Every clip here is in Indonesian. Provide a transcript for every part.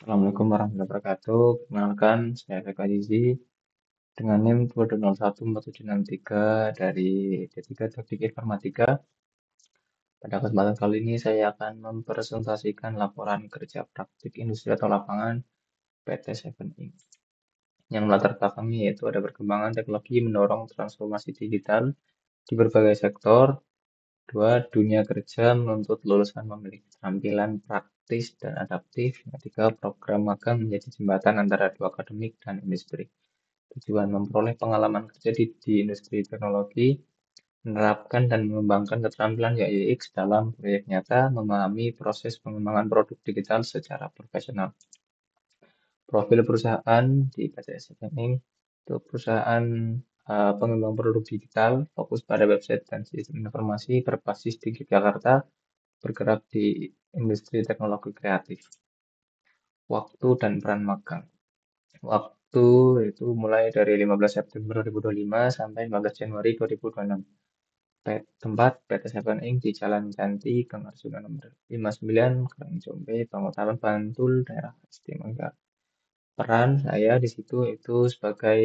Assalamualaikum warahmatullahi wabarakatuh. Perkenalkan, saya Eka Azizi dengan NIM 2201473 dari D3 Teknik Informatika. Pada kesempatan kali ini saya akan mempresentasikan laporan kerja praktik industri atau lapangan PT Seven Inc. Yang melatar belakangnya yaitu ada perkembangan teknologi mendorong transformasi digital di berbagai sektor. Dua, dunia kerja menuntut lulusan memiliki keterampilan praktis dan adaptif. Yang ketiga, program magang menjadi jembatan antara dua akademik dan industri. Tujuan memperoleh pengalaman kerja di industri teknologi, menerapkan dan mengembangkan keterampilan UX dalam proyek nyata, memahami proses pengembangan produk digital secara profesional. Profil perusahaan di PT SFNI itu perusahaan pengembang produk digital, fokus pada website dan sistem informasi berbasis di Yogyakarta, bergerak di industri teknologi kreatif. Waktu dan peran magang. Waktu itu mulai dari 15 September 2025 sampai 15 Januari 2026. Tempat PT Seven Inc. di Jalan Cantik, Gang Arjuna nomor 59, Karangcombe, Pamekasan, Bantul, daerah Istimewa. Peran saya di situ itu sebagai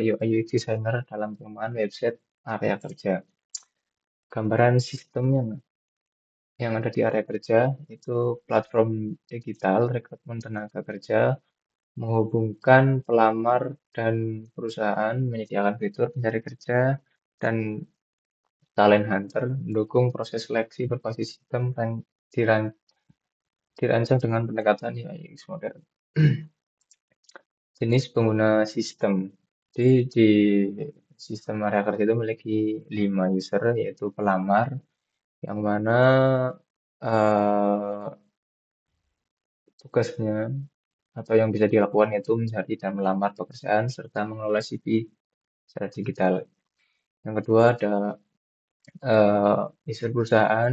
UI UX designer dalam pengembangan website area kerja. Gambaran sistemnya yang ada di area kerja itu platform digital rekrutmen tenaga kerja menghubungkan pelamar dan perusahaan, menyediakan fitur pencari kerja dan talent hunter, mendukung proses seleksi berbasis sistem dan dirancang dengan pendekatan UX modern. Jenis pengguna sistem. Jadi di sistem area kerja itu memiliki 5 user, yaitu pelamar, yang mana eh, tugasnya atau yang bisa dilakukan yaitu mencari dan melamar pekerjaan serta mengelola CV secara digital. Yang kedua ada user perusahaan,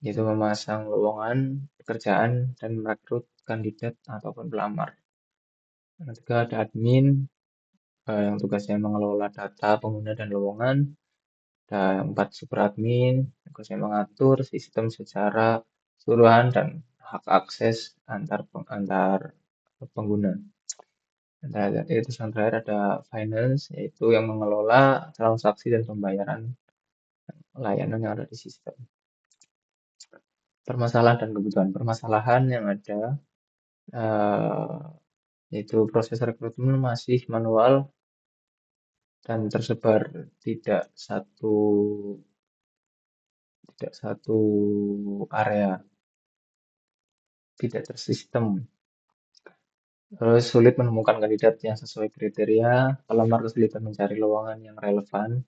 yaitu memasang lowongan pekerjaan dan merekrut kandidat ataupun pelamar. Yang ketiga ada admin, yang tugasnya mengelola data pengguna dan lowongan. Ada 4 super admin, tugasnya mengatur sistem secara keseluruhan dan hak akses antar pengguna. Dan itu yang terakhir ada finance, yaitu yang mengelola transaksi dan pembayaran layanan yang ada di sistem. Permasalahan dan kebutuhan. Permasalahan yang ada eh, yaitu proses rekrutmen masih manual dan tersebar tidak satu tidak satu area, tidak tersistem. Terus sulit menemukan kandidat yang sesuai kriteria, pelamar kesulitan mencari lowongan yang relevan,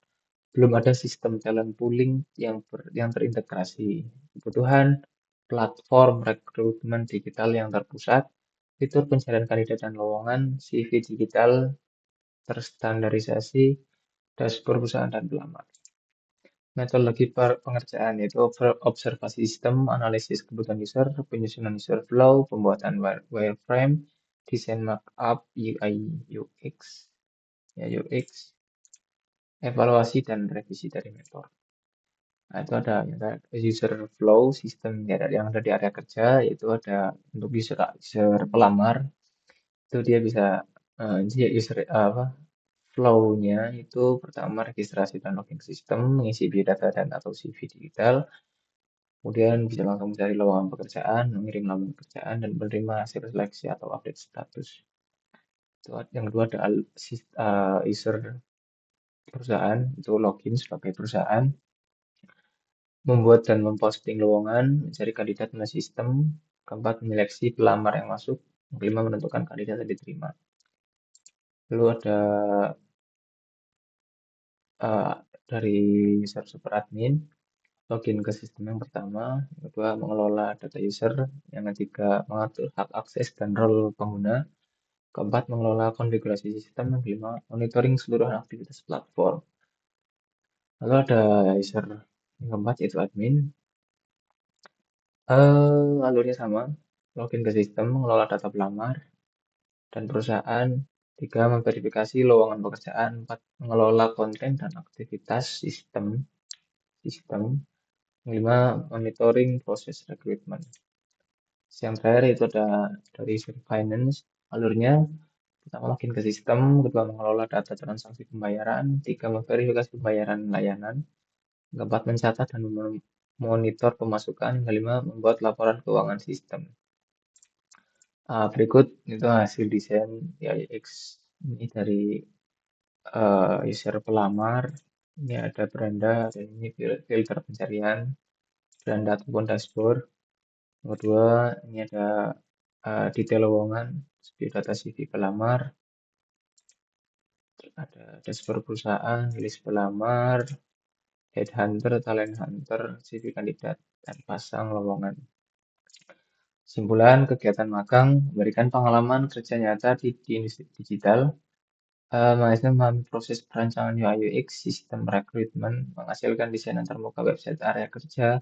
belum ada sistem talent pooling yang terintegrasi. Kebutuhan platform rekrutmen digital yang terpusat, fitur pencarian kandidat dan lowongan, CV digital terstandarisasi, dashboard perusahaan dan pelamar. Metodologi pengerjaan yaitu observasi sistem, analisis kebutuhan user, penyusunan user flow, pembuatan wireframe, desain markup, UI UX, ya UX, evaluasi dan revisi dari metode. Nah, itu ada user flow sistem yang ada di area kerja, yaitu ada untuk user pelamar itu dia bisa dia user apa flow-nya itu pertama registrasi dan login sistem, mengisi biodata dan atau CV digital, kemudian bisa langsung mencari lowongan pekerjaan, mengirim lamaran pekerjaan dan menerima hasil seleksi atau update status. Itu yang kedua ada user perusahaan itu login sebagai perusahaan, membuat dan memposting lowongan, mencari kandidat melalui sistem, keempat menyeleksi pelamar yang masuk, kelima menentukan kandidat yang diterima. Lalu ada uh, dari user super admin, login ke sistem yang pertama, yang kedua mengelola data user, yang ketiga mengatur hak akses dan role pengguna, keempat mengelola konfigurasi sistem, yang kelima monitoring seluruh aktivitas platform. Lalu ada user yang keempat yaitu admin. Alurnya sama, login ke sistem, mengelola data pelamar dan perusahaan. Tiga, memverifikasi lowongan pekerjaan. Empat, mengelola konten dan aktivitas sistem. Yang lima, monitoring proses rekrutmen. Yang terakhir itu ada dari sisi finance, alurnya pertama login ke sistem, kedua mengelola data transaksi pembayaran, tiga memverifikasi pembayaran layanan, keempat mencatat dan memonitor pemasukan, yang kelima membuat laporan keuangan sistem. Berikut itu hasil desain UX ini dari user pelamar. Ini ada beranda, dan ini filter pencarian, beranda ataupun dashboard. Yang kedua, ini ada detail lowongan, data CV pelamar, ada dashboard perusahaan, list pelamar, headhunter, talent hunter, CV kandidat, dan pasang lowongan. Kesimpulan, kegiatan magang memberikan pengalaman kerja nyata di industri digital, mahasiswa memahami proses perancangan UI UX, sistem rekrutmen, menghasilkan desain antarmuka website area kerja,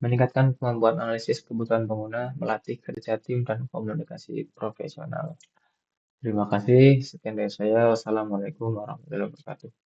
meningkatkan kemampuan analisis kebutuhan pengguna, melatih kerja tim dan komunikasi profesional. Terima kasih, sekian dari saya. Wassalamualaikum warahmatullahi wabarakatuh.